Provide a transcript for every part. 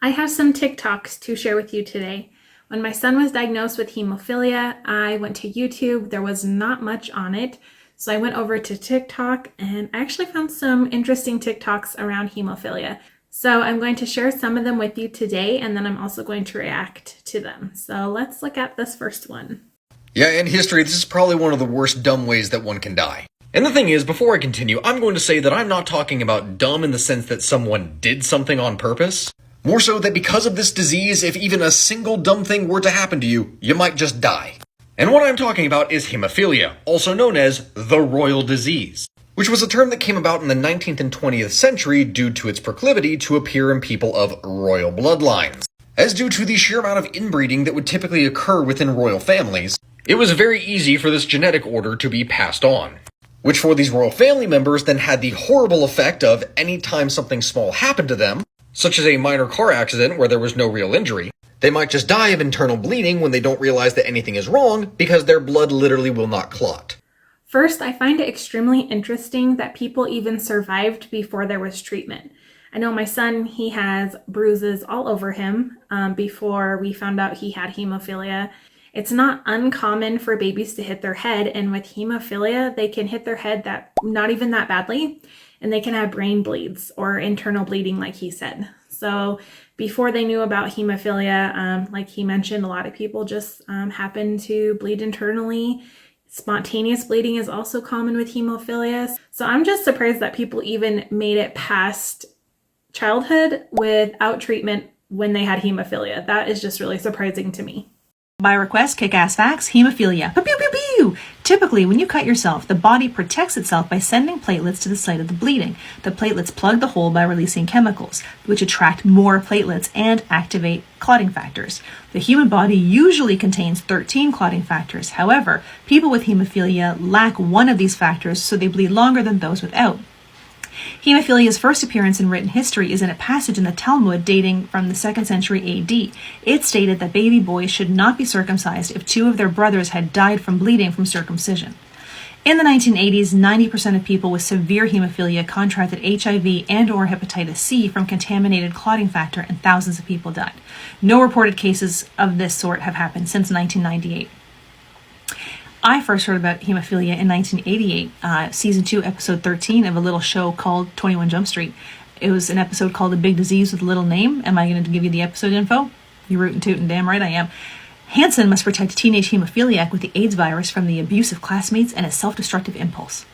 I have some TikToks to share with you today. When my son was diagnosed with hemophilia, I went to YouTube. There was not much on it. So I went over to TikTok and I actually found some interesting TikToks around hemophilia. So I'm going to share some of them with you today, and then I'm also going to react to them. So let's look at this first one. Yeah, in history, this is probably one of the worst dumb ways that one can die. And the thing is, before I continue, I'm going to say that I'm not talking about dumb in the sense that someone did something on purpose. More so that because of this disease, if even a single dumb thing were to happen to you, you might just die. And what I'm talking about is hemophilia, also known as the royal disease, which was a term that came about in the 19th and 20th century due to its proclivity to appear in people of royal bloodlines. As due to the sheer amount of inbreeding that would typically occur within royal families, it was very easy for this genetic order to be passed on. Which for these royal family members then had the horrible effect of any time something small happened to them, such as a minor car accident where there was no real injury, they might just die of internal bleeding when they don't realize that anything is wrong because their blood literally will not clot. First, I find it extremely interesting that people even survived before there was treatment. I know my son, he has bruises all over him before we found out he had hemophilia. It's not uncommon for babies to hit their head, and with hemophilia, they can hit their head not even that badly, and they can have brain bleeds or internal bleeding, like he said. So before they knew about hemophilia, like he mentioned, a lot of people just happen to bleed internally. Spontaneous bleeding is also common with hemophilia. So I'm just surprised that people even made it past childhood without treatment when they had hemophilia. That is just really surprising to me. By request, Kick-Ass Facts, hemophilia. Pew, pew, pew, pew. Typically, when you cut yourself, the body protects itself by sending platelets to the site of the bleeding. The platelets plug the hole by releasing chemicals, which attract more platelets and activate clotting factors. The human body usually contains 13 clotting factors. However, people with hemophilia lack one of these factors, so they bleed longer than those without. Hemophilia's first appearance in written history is in a passage in the Talmud dating from the 2nd century AD. It stated that baby boys should not be circumcised if two of their brothers had died from bleeding from circumcision. In the 1980s, 90% of people with severe hemophilia contracted HIV and/or hepatitis C from contaminated clotting factor, and thousands of people died. No reported cases of this sort have happened since 1998. I first heard about hemophilia in 1988, season 2, episode 13 of a little show called 21 Jump Street. It was an episode called A Big Disease with a Little Name. Am I going to give you the episode info? You're rootin' tootin', damn right I am. Hansen must protect a teenage hemophiliac with the AIDS virus from the abuse of classmates and a self-destructive impulse.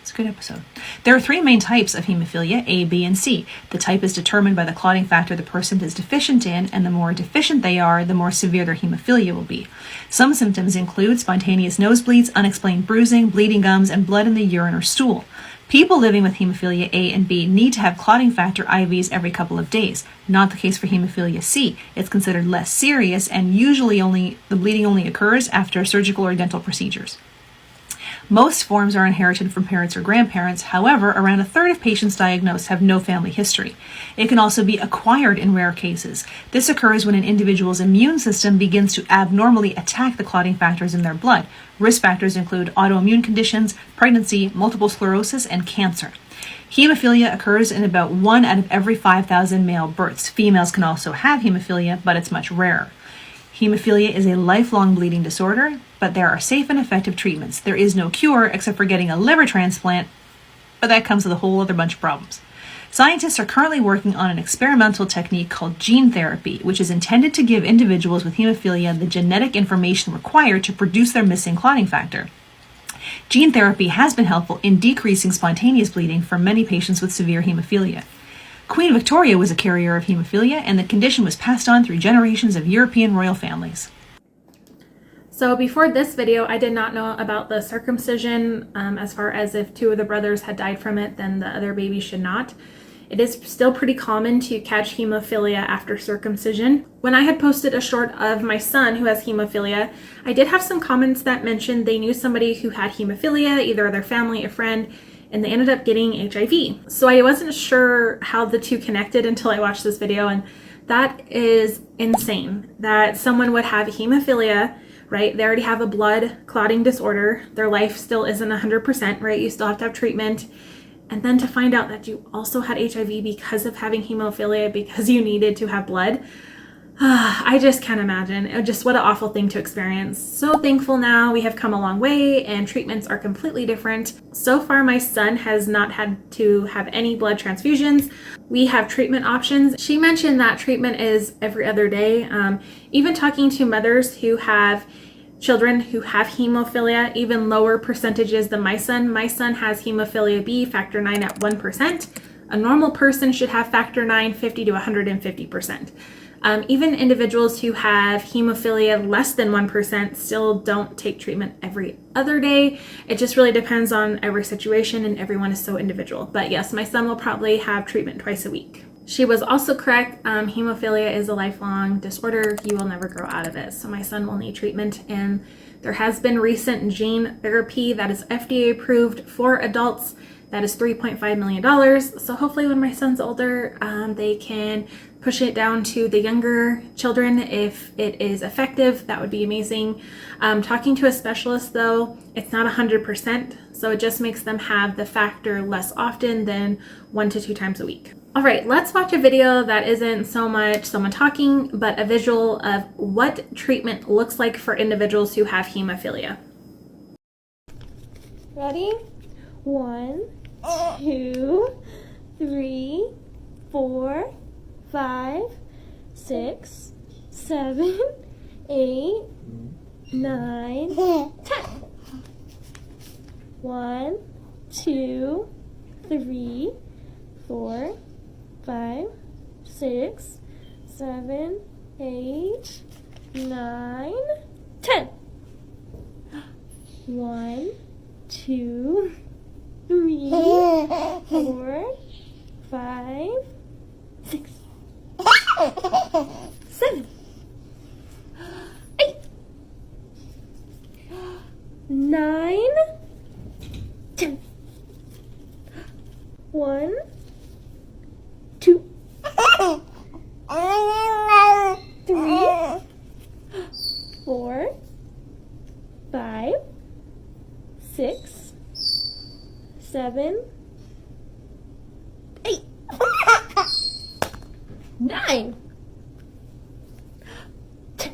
It's a good episode. There are 3 main types of hemophilia, A, B, and C. The type is determined by the clotting factor the person is deficient in, and the more deficient they are, the more severe their hemophilia will be. Some symptoms include spontaneous nosebleeds, unexplained bruising, bleeding gums, and blood in the urine or stool. People living with hemophilia A and B need to have clotting factor IVs every couple of days. Not the case for hemophilia C. It's considered less serious, and usually the bleeding only occurs after surgical or dental procedures. Most forms are inherited from parents or grandparents. However, around a third of patients diagnosed have no family history. It can also be acquired in rare cases. This occurs when an individual's immune system begins to abnormally attack the clotting factors in their blood. Risk factors include autoimmune conditions, pregnancy, multiple sclerosis, and cancer. Hemophilia occurs in about 1 out of every 5,000 male births. Females can also have hemophilia, but it's much rarer. Hemophilia is a lifelong bleeding disorder, but there are safe and effective treatments. There is no cure except for getting a liver transplant, but that comes with a whole other bunch of problems. Scientists are currently working on an experimental technique called gene therapy, which is intended to give individuals with hemophilia the genetic information required to produce their missing clotting factor. Gene therapy has been helpful in decreasing spontaneous bleeding for many patients with severe hemophilia. Queen Victoria was a carrier of hemophilia, and the condition was passed on through generations of European royal families. So before this video, I did not know about the circumcision, as far as if 2 of the brothers had died from it, then the other baby should not. It is still pretty common to catch hemophilia after circumcision. When I had posted a short of my son who has hemophilia, I did have some comments that mentioned they knew somebody who had hemophilia, either their family, a friend, and they ended up getting HIV. So I wasn't sure how the two connected until I watched this video, and that is insane that someone would have hemophilia, right? They already have a blood clotting disorder. Their life still isn't 100%, right? You still have to have treatment. and then to find out that you also had HIV because of having hemophilia, because you needed to have blood. I just can't imagine. Just what an awful thing to experience. So thankful now we have come a long way and treatments are completely different. So far, my son has not had to have any blood transfusions. We have treatment options. She mentioned that treatment is every other day. Even talking to mothers who have children who have hemophilia, even lower percentages than my son. My son has hemophilia B, factor 9 at 1%. A normal person should have factor 9, 50 to 150%. Even individuals who have hemophilia less than 1% still don't take treatment every other day. It just really depends on every situation, and everyone is so individual. But yes, my son will probably have treatment twice a week. She was also correct. Hemophilia is a lifelong disorder. You will never grow out of it. So my son will need treatment, and there has been recent gene therapy that is FDA approved for adults. That is $3.5 million. So hopefully when my son's older, they can push it down to the younger children if it is effective. That would be amazing. Talking to a specialist though, it's not 100%. So it just makes them have the factor less often than 1 to 2 times a week. All right, let's watch a video that isn't so much someone talking, but a visual of what treatment looks like for individuals who have hemophilia. Ready? 1, 2, 3, 4, 5, 6, 7, 8, 9, 10. 1, 2, 3, 4, 5, 6, 7, 8, 9, 10. 1, 2, 3, 4, 5, 6, 7, 8, 9, 10. 1, 2, 3, 4, 5, 6, 7, 8, 9, 10.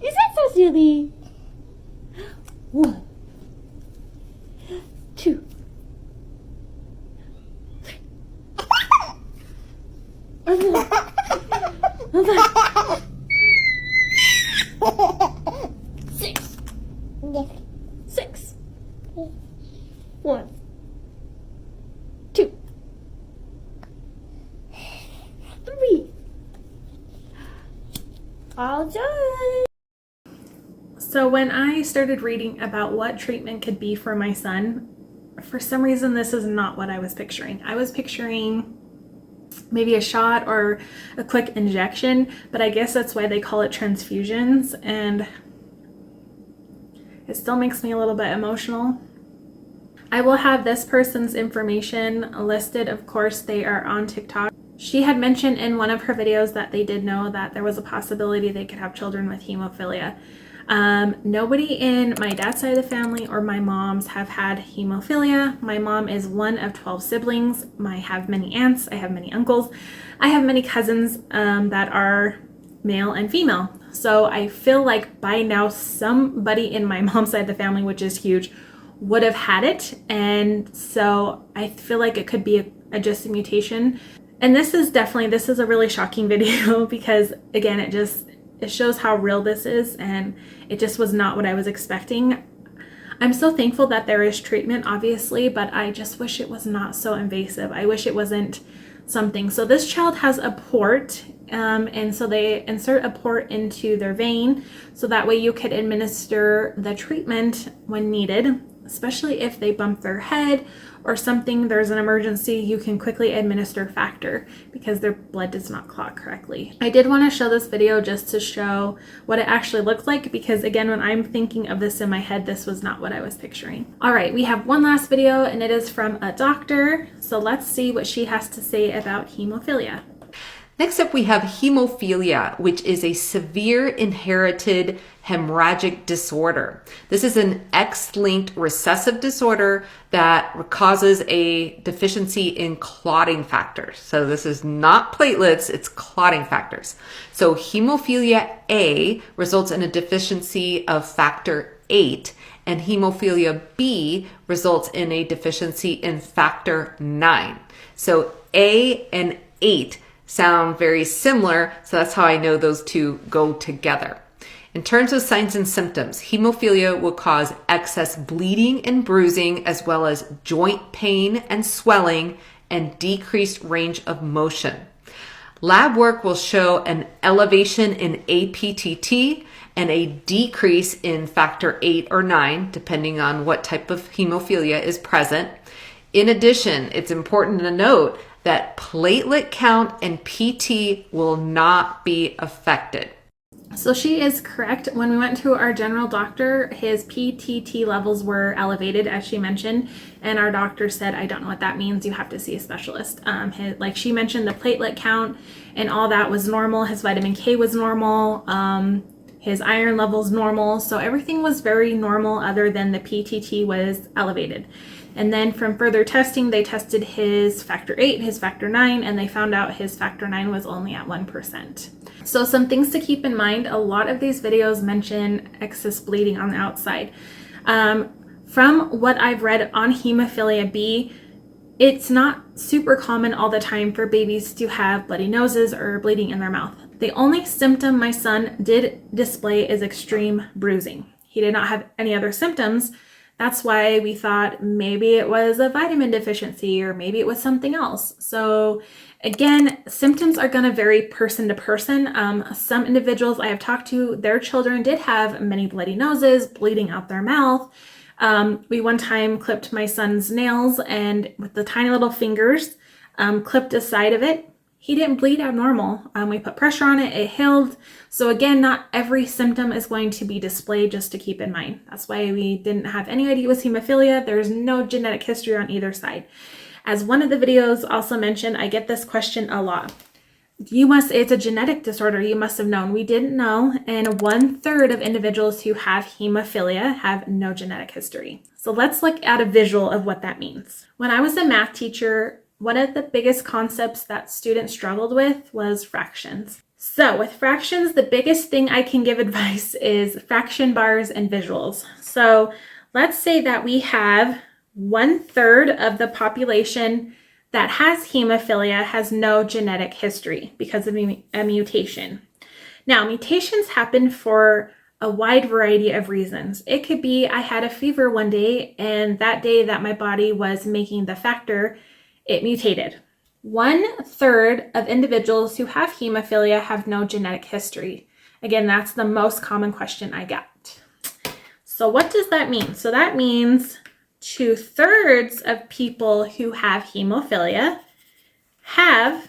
Is that so silly? 1, 2, 3, 6, 6. 1, 2, 3. All done. So when I started reading about what treatment could be for my son, for some reason this is not what I was picturing. I was picturing maybe a shot or a quick injection, but I guess that's why they call it transfusions, and it still makes me a little bit emotional. I will have this person's information listed. Of course, they are on TikTok. She had mentioned in one of her videos that they did know that there was a possibility they could have children with hemophilia. Nobody in my dad's side of the family or my mom's have had hemophilia. My mom is one of 12 siblings. I have many aunts. I have many uncles. I have many cousins that are male and female. So I feel like by now somebody in my mom's side of the family, which is huge, would have had it. And so I feel like it could be just a mutation. And this is a really shocking video because again, it shows how real this is, and it just was not what I was expecting. I'm so thankful that there is treatment, obviously, but I just wish it was not so invasive. I wish it wasn't something. So this child has a port, and so they insert a port into their vein, so that way you could administer the treatment when needed, especially if they bump their head or something, there's an emergency, you can quickly administer factor because their blood does not clot correctly. I did want to show this video just to show what it actually looked like, because again, when I'm thinking of this in my head, this was not what I was picturing. All right, we have one last video, and it is from a doctor. So let's see what she has to say about hemophilia. Next up, we have hemophilia, which is a severe inherited hemorrhagic disorder. This is an X-linked recessive disorder that causes a deficiency in clotting factors. So this is not platelets, it's clotting factors. So hemophilia A results in a deficiency of factor 8, and hemophilia B results in a deficiency in factor 9. So A and 8 sound very similar, so that's how I know those two go together. In terms of signs and symptoms, hemophilia will cause excess bleeding and bruising, as well as joint pain and swelling and decreased range of motion. Lab work will show an elevation in APTT and a decrease in factor 8 or 9, depending on what type of hemophilia is present. In addition, it's important to note that platelet count and PT will not be affected. So she is correct. When we went to our general doctor, his PTT levels were elevated, as she mentioned, and our doctor said, I don't know what that means. You have to see a specialist. Like she mentioned, the platelet count and all that was normal. His vitamin K was normal. His iron levels normal. So everything was very normal other than the PTT was elevated. And then from further testing, they tested his factor 8, his factor 9, and they found out his factor 9 was only at 1%. So some things to keep in mind, a lot of these videos mention excess bleeding on the outside. From what I've read on hemophilia B, it's not super common all the time for babies to have bloody noses or bleeding in their mouth. The only symptom my son did display is extreme bruising. He did not have any other symptoms. That's why we thought maybe it was a vitamin deficiency or maybe it was something else. So again, symptoms are going to vary person to person. Some individuals I have talked to, their children did have many bloody noses, bleeding out their mouth. We one time clipped my son's nails and with the tiny little fingers, clipped a side of it. He didn't bleed abnormal. We put pressure on it, it healed. So again, not every symptom is going to be displayed, just to keep in mind. That's why we didn't have any idea it was hemophilia. There's no genetic history on either side. As one of the videos also mentioned, I get this question a lot. It's a genetic disorder, you must have known. We didn't know, and 1/3 of individuals who have hemophilia have no genetic history. So let's look at a visual of what that means. When I was a math teacher, one of the biggest concepts that students struggled with was fractions. So with fractions, the biggest thing I can give advice is fraction bars and visuals. So let's say that we have 1/3 of the population that has hemophilia has no genetic history because of a mutation. Now, mutations happen for a wide variety of reasons. It could be I had a fever one day, and that day that my body was making the factor, it mutated. 1/3 of individuals who have hemophilia have no genetic history. Again, that's the most common question I get. So what does that mean? So that means 2/3 of people who have hemophilia have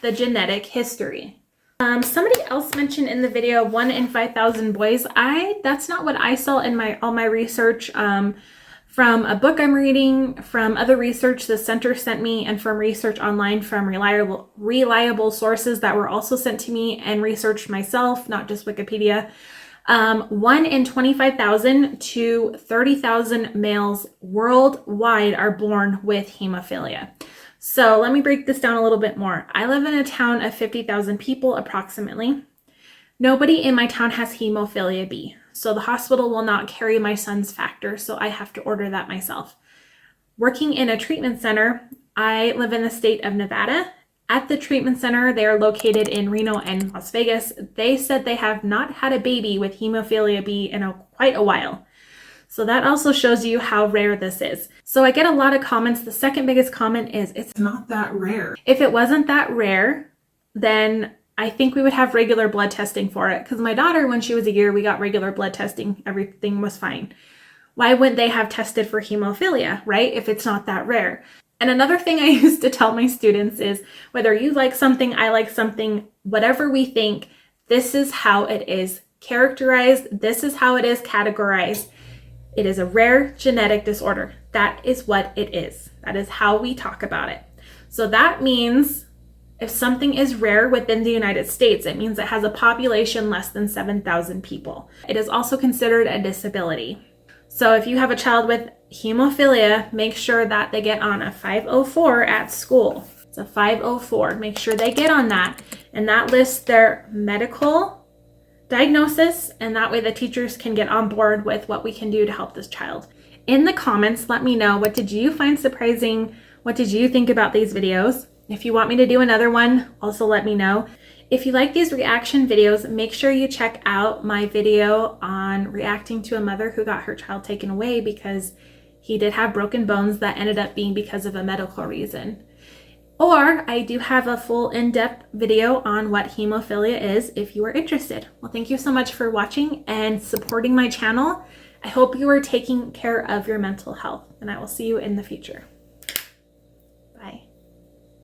the genetic history. Somebody else mentioned in the video 1 in 5,000 boys. That's not what I saw in all my research. From a book I'm reading, from other research the center sent me, and from research online from reliable sources that were also sent to me and researched myself, not just Wikipedia. 1 in 25,000 to 30,000 males worldwide are born with hemophilia. So let me break this down a little bit more. I live in a town of 50,000 people approximately. Nobody in my town has hemophilia B. So the hospital will not carry my son's factor, so I have to order that myself. Working in a treatment center, I live in the state of Nevada. At the treatment center, they are located in Reno and Las Vegas. They said they have not had a baby with hemophilia B in quite a while. So that also shows you how rare this is. So I get a lot of comments. The second biggest comment is, it's not that rare. If it wasn't that rare, then I think we would have regular blood testing for it. Because my daughter, when she was a year, we got regular blood testing. Everything was fine. Why wouldn't they have tested for hemophilia, right? If it's not that rare. And another thing I used to tell my students is, whether you like something, I like something, whatever we think, this is how it is characterized. This is how it is categorized. It is a rare genetic disorder. That is what it is. That is how we talk about it. So that means If something is rare within the United States, it means it has a population less than 7,000 people. It is also considered a disability. So if you have a child with hemophilia, make sure that they get on a 504 at school. It's a 504. Make sure they get on that. And that lists their medical diagnosis, and that way the teachers can get on board with what we can do to help this child. In the comments, let me know, what did you find surprising? What did you think about these videos? If you want me to do another one, also let me know. If you like these reaction videos, make sure you check out my video on reacting to a mother who got her child taken away because he did have broken bones that ended up being because of a medical reason. Or I do have a full in-depth video on what hemophilia is if you are interested. Well, thank you so much for watching and supporting my channel. I hope you are taking care of your mental health, and I will see you in the future.